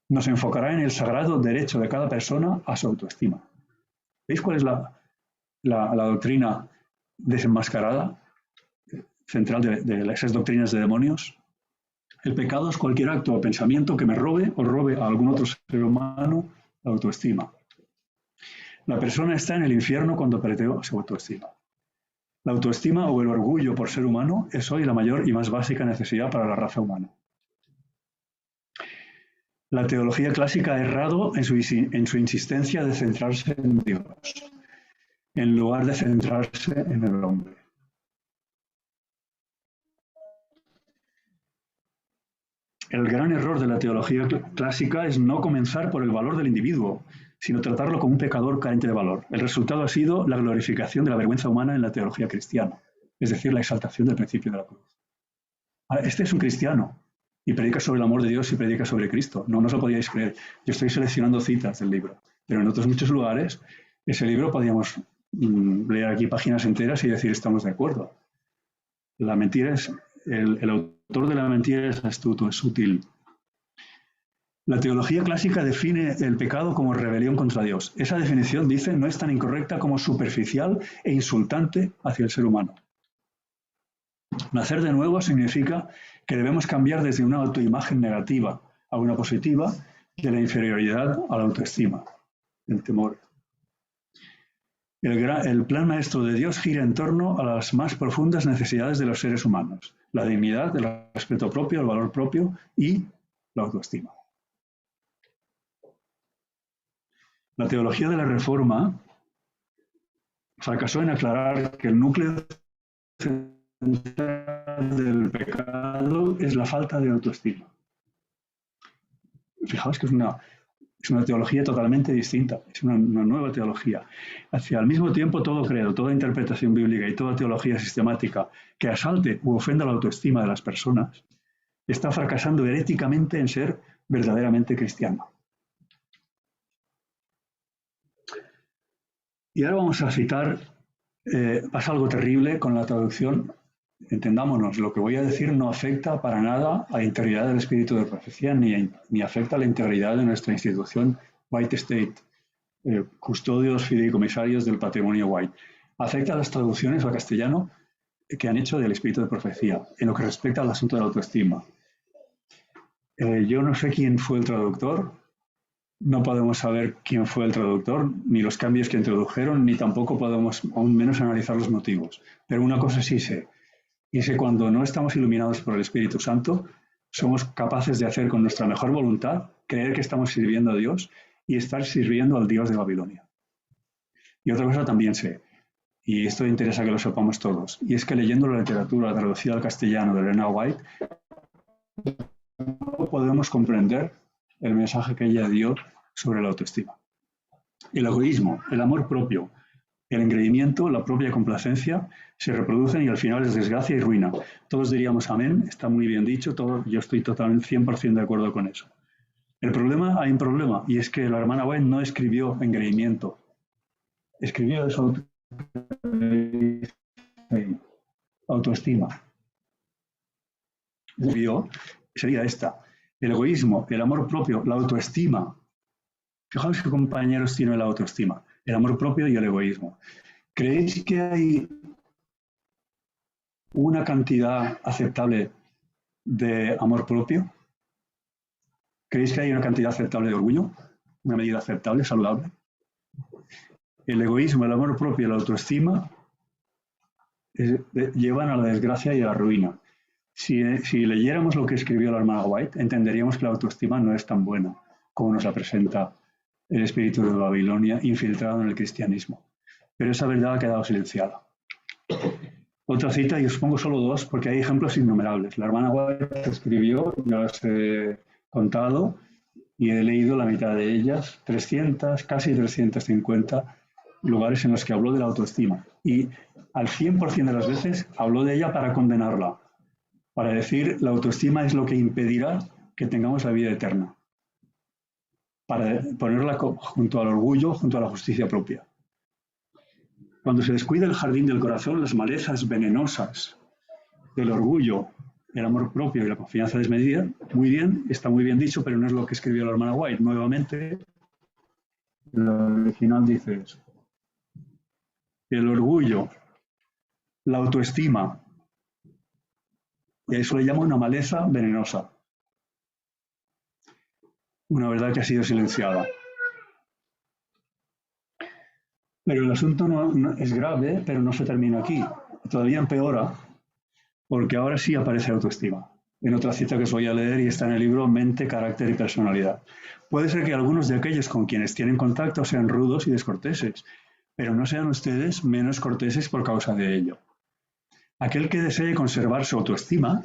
nos enfocará en el sagrado derecho de cada persona a su autoestima. ¿Veis cuál es la doctrina desenmascarada central de esas doctrinas de demonios? El pecado es cualquier acto o pensamiento que me robe o robe a algún otro ser humano la autoestima. La persona está en el infierno cuando perdió su autoestima. La autoestima o el orgullo por ser humano es hoy la mayor y más básica necesidad para la raza humana. La teología clásica ha errado en su insistencia de centrarse en Dios, en lugar de centrarse en el hombre. El gran error de la teología clásica es no comenzar por el valor del individuo, sino tratarlo como un pecador carente de valor. El resultado ha sido la glorificación de la vergüenza humana en la teología cristiana, es decir, la exaltación del principio de la cruz. Este es un cristiano y predica sobre el amor de Dios y predica sobre Cristo. No os lo podíais creer. Yo estoy seleccionando citas del libro, pero en otros muchos lugares ese libro podíamos leer aquí páginas enteras y decir estamos de acuerdo. La mentira es, el autor de la mentira es astuto, es sutil. La teología clásica define el pecado como rebelión contra Dios. Esa definición, dice, no es tan incorrecta como superficial e insultante hacia el ser humano. Nacer de nuevo significa que debemos cambiar desde una autoimagen negativa a una positiva, de la inferioridad a la autoestima, el temor. El plan maestro de Dios gira en torno a las más profundas necesidades de los seres humanos: la dignidad, el respeto propio, el valor propio y la autoestima. La teología de la Reforma fracasó en aclarar que el núcleo central del pecado es la falta de autoestima. Fijaos que es una teología totalmente distinta, es una nueva teología. Al mismo tiempo, todo credo, toda interpretación bíblica y toda teología sistemática que asalte u ofenda la autoestima de las personas está fracasando heréticamente en ser verdaderamente cristiano. Y ahora vamos a citar, pasa algo terrible con la traducción. Entendámonos, lo que voy a decir no afecta para nada a la integridad del espíritu de profecía ni afecta a la integridad de nuestra institución White State, custodios fideicomisarios del patrimonio White. Afecta a las traducciones al castellano que han hecho del espíritu de profecía, en lo que respecta al asunto de la autoestima. Yo no sé quién fue el traductor, no podemos saber quién fue el traductor, ni los cambios que introdujeron, ni tampoco podemos aún menos analizar los motivos. Pero una cosa sí sé, y es que cuando no estamos iluminados por el Espíritu Santo, somos capaces de hacer con nuestra mejor voluntad, creer que estamos sirviendo a Dios y estar sirviendo al Dios de Babilonia. Y otra cosa también sé, y esto interesa que lo sepamos todos, y es que leyendo la literatura traducida al castellano de Elena White, no podemos comprender el mensaje que ella dio sobre la autoestima. El egoísmo, el amor propio, el engreimiento, la propia complacencia se reproducen y al final es desgracia y ruina. Todos diríamos amén, está muy bien dicho, yo estoy totalmente 100% de acuerdo con eso. Hay un problema, y es que la hermana White no escribió engreimiento, escribió eso, autoestima. Sería esta: el egoísmo, el amor propio, la autoestima. Fijaos qué compañeros tiene la autoestima, el amor propio y el egoísmo. ¿Creéis que hay una cantidad aceptable de amor propio? ¿Creéis que hay una cantidad aceptable de orgullo? ¿Una medida aceptable, saludable? El egoísmo, el amor propio y la autoestima llevan a la desgracia y a la ruina. Si leyéramos lo que escribió la hermana White, entenderíamos que la autoestima no es tan buena como nos la presenta el espíritu de Babilonia infiltrado en el cristianismo. Pero esa verdad ha quedado silenciada. Otra cita, y os pongo solo dos porque hay ejemplos innumerables. La hermana White escribió, ya las he contado y he leído la mitad de ellas, 300, casi 350 lugares en los que habló de la autoestima. Y al 100% de las veces habló de ella para condenarla, para decir la autoestima es lo que impedirá que tengamos la vida eterna. para ponerla junto al orgullo, junto a la justicia propia. Cuando se descuida el jardín del corazón, las malezas venenosas del orgullo, el amor propio y la confianza desmedida, muy bien, está muy bien dicho, pero no es lo que escribió la hermana White. Nuevamente, el original dice eso. El orgullo, la autoestima, y a eso le llama una maleza venenosa. Una verdad que ha sido silenciada. Pero el asunto no es grave, pero no se termina aquí. Todavía empeora, porque ahora sí aparece autoestima. En otra cita que os voy a leer y está en el libro Mente, Carácter y Personalidad. Puede ser que algunos de aquellos con quienes tienen contacto sean rudos y descorteses, pero no sean ustedes menos corteses por causa de ello. Aquel que desee conservar su autoestima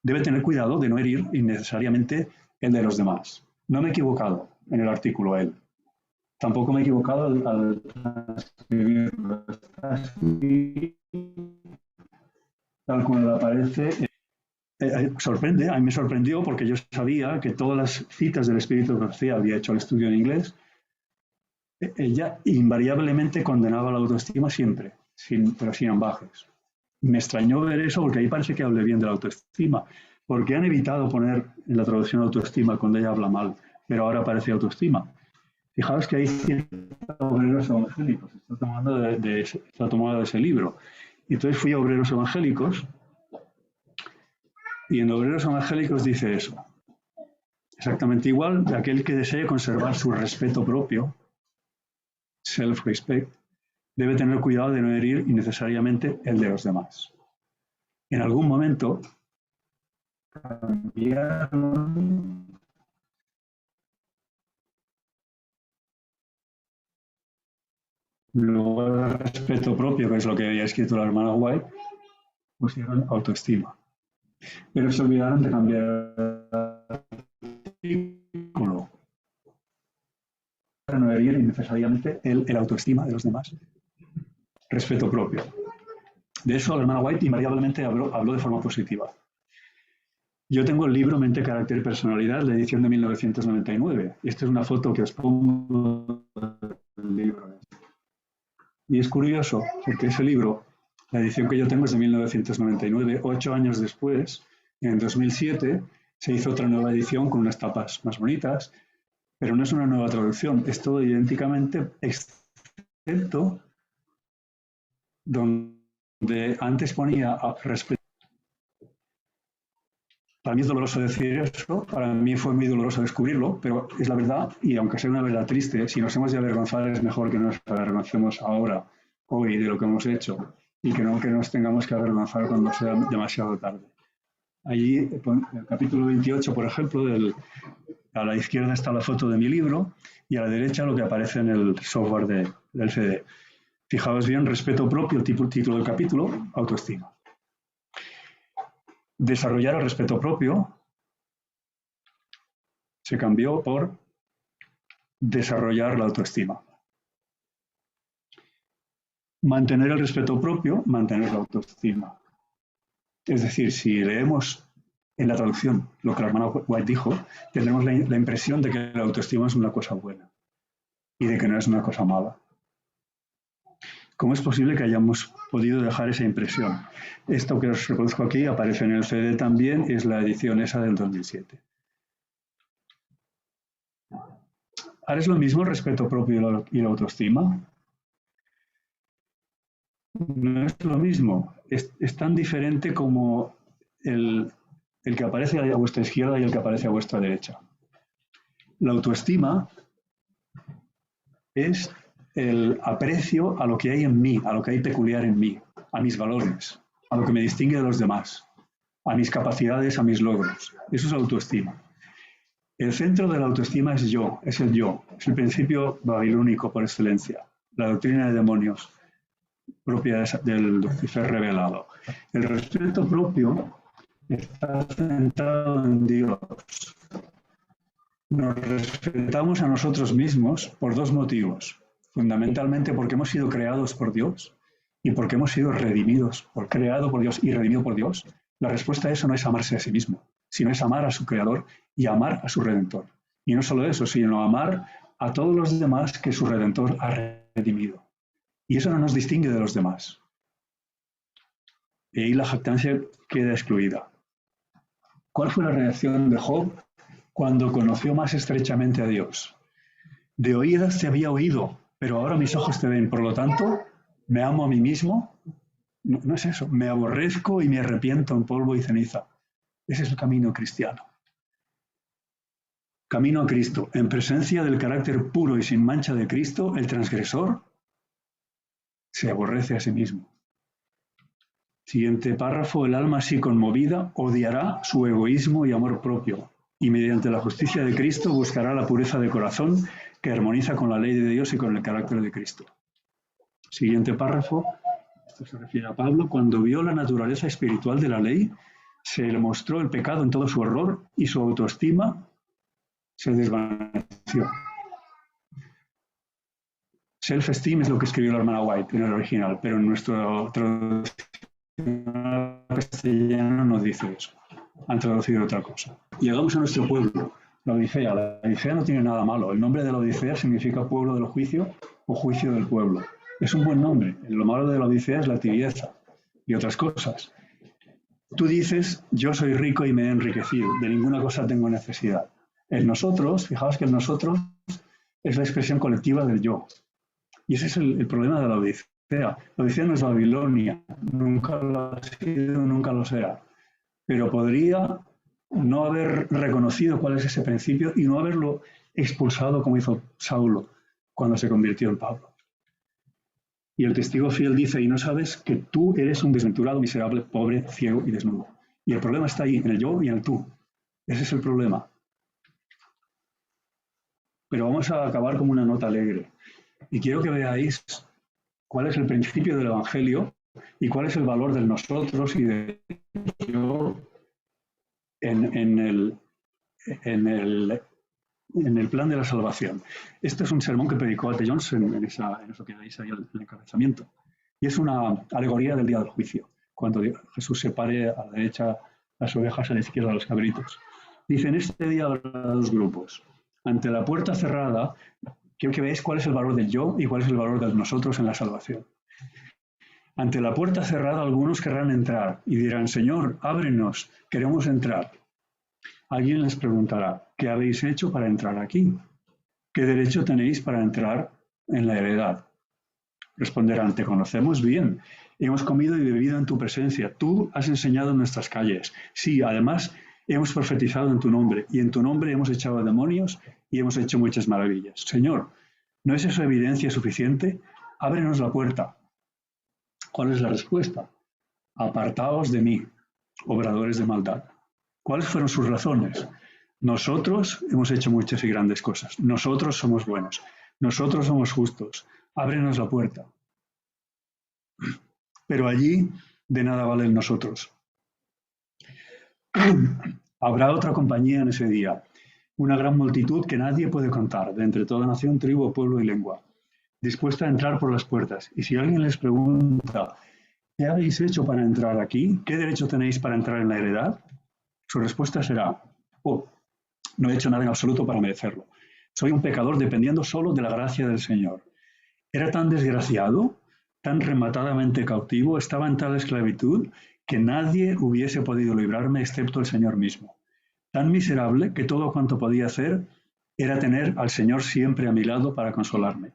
debe tener cuidado de no herir innecesariamente el de los demás. No me he equivocado en el artículo él. Tampoco me he equivocado al transcribirlo. Está así, tal como aparece. Sorprende, a mí me sorprendió porque yo sabía que todas las citas del Espíritu de Profecía había hecho el estudio en inglés. Ella invariablemente condenaba la autoestima siempre, pero sin ambajes. Me extrañó ver eso porque ahí parece que hable bien de la autoestima. Porque han evitado poner en la traducción autoestima cuando ella habla mal, pero ahora aparece autoestima. Fijaos que hay ciertos obreros evangélicos, está tomado de ese libro. Y entonces fui a Obreros Evangélicos y en Obreros Evangélicos dice eso. Exactamente igual de aquel que desee conservar su respeto propio, self-respect, debe tener cuidado de no herir innecesariamente el de los demás. En algún momento cambiaron luego el respeto propio, que es lo que había escrito la hermana White, pusieron autoestima. Pero se olvidaron de cambiar el artículo para no herir innecesariamente el autoestima de los demás. Respeto propio. De eso la hermana White invariablemente habló de forma positiva. Yo tengo el libro Mente, Carácter y Personalidad, la edición de 1999. Esta es una foto que os pongo del libro. Y es curioso, porque ese libro, la edición que yo tengo es de 1999, 8 años después, en 2007, se hizo otra nueva edición con unas tapas más bonitas, pero no es una nueva traducción, es todo idénticamente, excepto donde antes ponía respeto. Para mí es doloroso decir eso, para mí fue muy doloroso descubrirlo, pero es la verdad, y aunque sea una verdad triste, si nos hemos de avergonzar es mejor que nos avergoncemos ahora, hoy, de lo que hemos hecho, y que no que nos tengamos que avergonzar cuando sea demasiado tarde. Allí, en el capítulo 28, por ejemplo, a la izquierda está la foto de mi libro, y a la derecha lo que aparece en el software del CD. Fijaos bien, respeto propio, título del capítulo, autoestima. Desarrollar el respeto propio se cambió por desarrollar la autoestima. Mantener el respeto propio, mantener la autoestima. Es decir, si leemos en la traducción lo que la hermana White dijo, tendremos la impresión de que la autoestima es una cosa buena y de que no es una cosa mala. ¿Cómo es posible que hayamos podido dejar esa impresión? Esto que os reproduzco aquí aparece en el CD también, es la edición esa del 2007. ¿Ahora es lo mismo el respeto propio y la autoestima? No es lo mismo. Es tan diferente como el que aparece a vuestra izquierda y el que aparece a vuestra derecha. La autoestima es el aprecio a lo que hay en mí, a lo que hay peculiar en mí, a mis valores, a lo que me distingue de los demás, a mis capacidades, a mis logros. Eso es autoestima. El centro de la autoestima es yo, es el yo, es el principio babilónico por excelencia, la doctrina de demonios propia del Lucifer revelado. El respeto propio está centrado en Dios. Nos respetamos a nosotros mismos por dos motivos. Fundamentalmente porque hemos sido creados por Dios y porque hemos sido redimidos, creado por Dios y redimido por Dios. La respuesta a eso no es amarse a sí mismo, sino es amar a su Creador y amar a su Redentor. Y no solo eso, sino amar a todos los demás que su Redentor ha redimido. Y eso no nos distingue de los demás. Y ahí la jactancia queda excluida. ¿Cuál fue la reacción de Job cuando conoció más estrechamente a Dios? De oídas te había oído, pero ahora mis ojos te ven. Por lo tanto, me amo a mí mismo. No, no es eso. Me aborrezco y me arrepiento en polvo y ceniza. Ese es el camino cristiano. Camino a Cristo. En presencia del carácter puro y sin mancha de Cristo, el transgresor se aborrece a sí mismo. Siguiente párrafo. El alma así conmovida odiará su egoísmo y amor propio, y mediante la justicia de Cristo buscará la pureza de corazón que armoniza con la ley de Dios y con el carácter de Cristo. Siguiente párrafo. Esto se refiere a Pablo. Cuando vio la naturaleza espiritual de la ley, se le mostró el pecado en todo su horror y su autoestima se desvaneció. Self-esteem es lo que escribió la hermana White en el original, pero en nuestra traducción castellana no dice eso. Han traducido otra cosa. Llegamos a nuestro pueblo, la Odisea. La Odisea no tiene nada malo. El nombre de la Odisea significa pueblo del juicio o juicio del pueblo. Es un buen nombre. Lo malo de la Odisea es la tibieza y otras cosas. Tú dices, yo soy rico y me he enriquecido, de ninguna cosa tengo necesidad. El nosotros, fijaos que el nosotros es la expresión colectiva del yo. Y ese es el problema de la Odisea. La Odisea no es Babilonia, nunca lo ha sido, nunca lo será. Pero podría no haber reconocido cuál es ese principio y no haberlo expulsado como hizo Saulo cuando se convirtió en Pablo. Y el testigo fiel dice, y no sabes que tú eres un desventurado, miserable, pobre, ciego y desnudo. Y el problema está ahí, en el yo y en el tú. Ese es el problema. Pero vamos a acabar como una nota alegre. Y quiero que veáis cuál es el principio del Evangelio y cuál es el valor del nosotros y del yo en el plan de la salvación. Este es un sermón que predicó A.T. Jones en eso que veis ahí, el encabezamiento. Y es una alegoría del día del juicio, cuando Jesús separe a la derecha las ovejas, a la izquierda los cabritos. Dice, en este día habrá dos grupos. Ante la puerta cerrada, quiero que veáis cuál es el valor del yo y cuál es el valor del nosotros en la salvación. Ante la puerta cerrada, algunos querrán entrar y dirán, Señor, ábrenos, queremos entrar. Alguien les preguntará, ¿qué habéis hecho para entrar aquí? ¿Qué derecho tenéis para entrar en la heredad? Responderán, te conocemos bien, hemos comido y bebido en tu presencia, tú has enseñado en nuestras calles. Sí, además, hemos profetizado en tu nombre, y en tu nombre hemos echado demonios y hemos hecho muchas maravillas. Señor, ¿no es eso evidencia suficiente? Ábrenos la puerta. ¿Cuál es la respuesta? Apartaos de mí, obradores de maldad. ¿Cuáles fueron sus razones? Nosotros hemos hecho muchas y grandes cosas. Nosotros somos buenos. Nosotros somos justos. Ábrenos la puerta. Pero allí de nada valen nosotros. Habrá otra compañía en ese día, una gran multitud que nadie puede contar, de entre toda nación, tribu, pueblo y lengua, dispuesta a entrar por las puertas. Y si alguien les pregunta, ¿qué habéis hecho para entrar aquí? ¿Qué derecho tenéis para entrar en la heredad? Su respuesta será, oh, no he hecho nada en absoluto para merecerlo. Soy un pecador dependiendo solo de la gracia del Señor. Era tan desgraciado, tan rematadamente cautivo, estaba en tal esclavitud que nadie hubiese podido librarme excepto el Señor mismo. Tan miserable que todo cuanto podía hacer era tener al Señor siempre a mi lado para consolarme.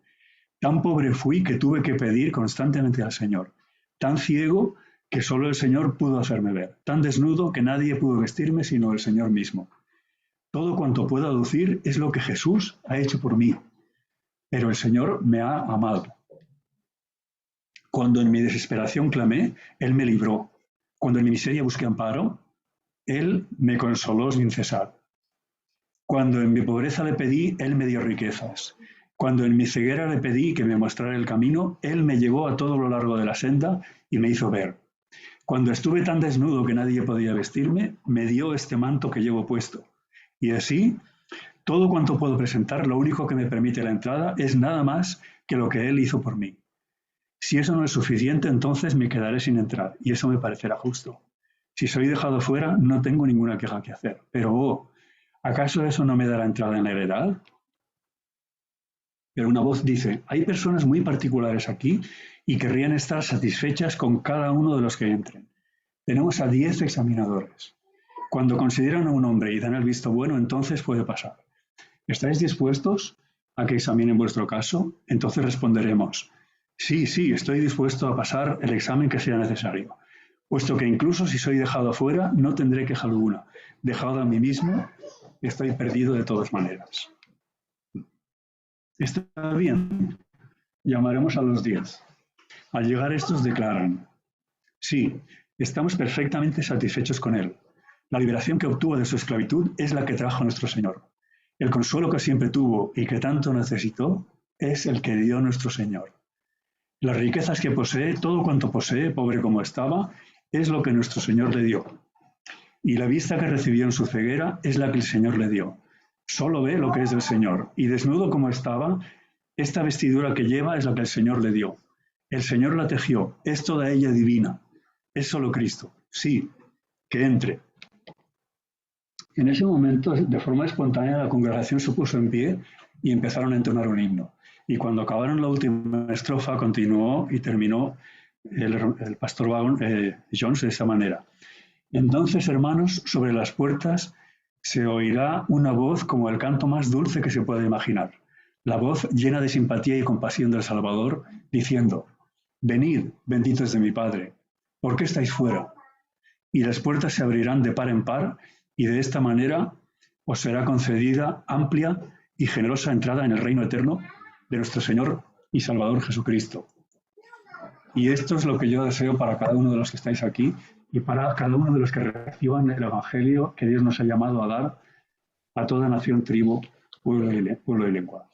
Tan pobre fui que tuve que pedir constantemente al Señor. Tan ciego que solo el Señor pudo hacerme ver. Tan desnudo que nadie pudo vestirme sino el Señor mismo. Todo cuanto puedo aducir es lo que Jesús ha hecho por mí. Pero el Señor me ha amado. Cuando en mi desesperación clamé, Él me libró. Cuando en mi miseria busqué amparo, Él me consoló sin cesar. Cuando en mi pobreza le pedí, Él me dio riquezas. Cuando en mi ceguera le pedí que me mostrara el camino, Él me llevó a todo lo largo de la senda y me hizo ver. Cuando estuve tan desnudo que nadie podía vestirme, me dio este manto que llevo puesto. Y así, todo cuanto puedo presentar, lo único que me permite la entrada es nada más que lo que Él hizo por mí. Si eso no es suficiente, entonces me quedaré sin entrar, y eso me parecerá justo. Si soy dejado fuera, no tengo ninguna queja que hacer. Pero, ¿Acaso eso no me dará entrada en la heredad? Pero una voz dice, hay personas muy particulares aquí y querrían estar satisfechas con cada uno de los que entren. Tenemos a 10 examinadores. Cuando consideran a un hombre y dan el visto bueno, entonces puede pasar. ¿Estáis dispuestos a que examinen vuestro caso? Entonces responderemos, sí, estoy dispuesto a pasar el examen que sea necesario, puesto que incluso si soy dejado afuera, no tendré queja alguna. Dejado a mí mismo, estoy perdido de todas maneras. Está bien, llamaremos a los 10. Al llegar estos declaran, sí, estamos perfectamente satisfechos con él. La liberación que obtuvo de su esclavitud es la que trajo nuestro Señor. El consuelo que siempre tuvo y que tanto necesitó es el que dio nuestro Señor. Las riquezas que posee, todo cuanto posee, pobre como estaba, es lo que nuestro Señor le dio. Y la vista que recibió en su ceguera es la que el Señor le dio. Solo ve lo que es del Señor. Y desnudo como estaba, esta vestidura que lleva es la que el Señor le dio. El Señor la tejió, es toda ella divina. Es solo Cristo. Sí, que entre. En ese momento, de forma espontánea, la congregación se puso en pie y empezaron a entonar un himno. Y cuando acabaron la última estrofa, continuó y terminó el pastor Jones de esta manera. Entonces, hermanos, sobre las puertas se oirá una voz como el canto más dulce que se puede imaginar. La voz llena de simpatía y compasión del Salvador, diciendo, venid, benditos de mi Padre, ¿por qué estáis fuera? Y las puertas se abrirán de par en par, y de esta manera os será concedida amplia y generosa entrada en el reino eterno de nuestro Señor y Salvador Jesucristo. Y esto es lo que yo deseo para cada uno de los que estáis aquí y para cada uno de los que reciban el Evangelio que Dios nos ha llamado a dar a toda nación, tribu, pueblo y lengua.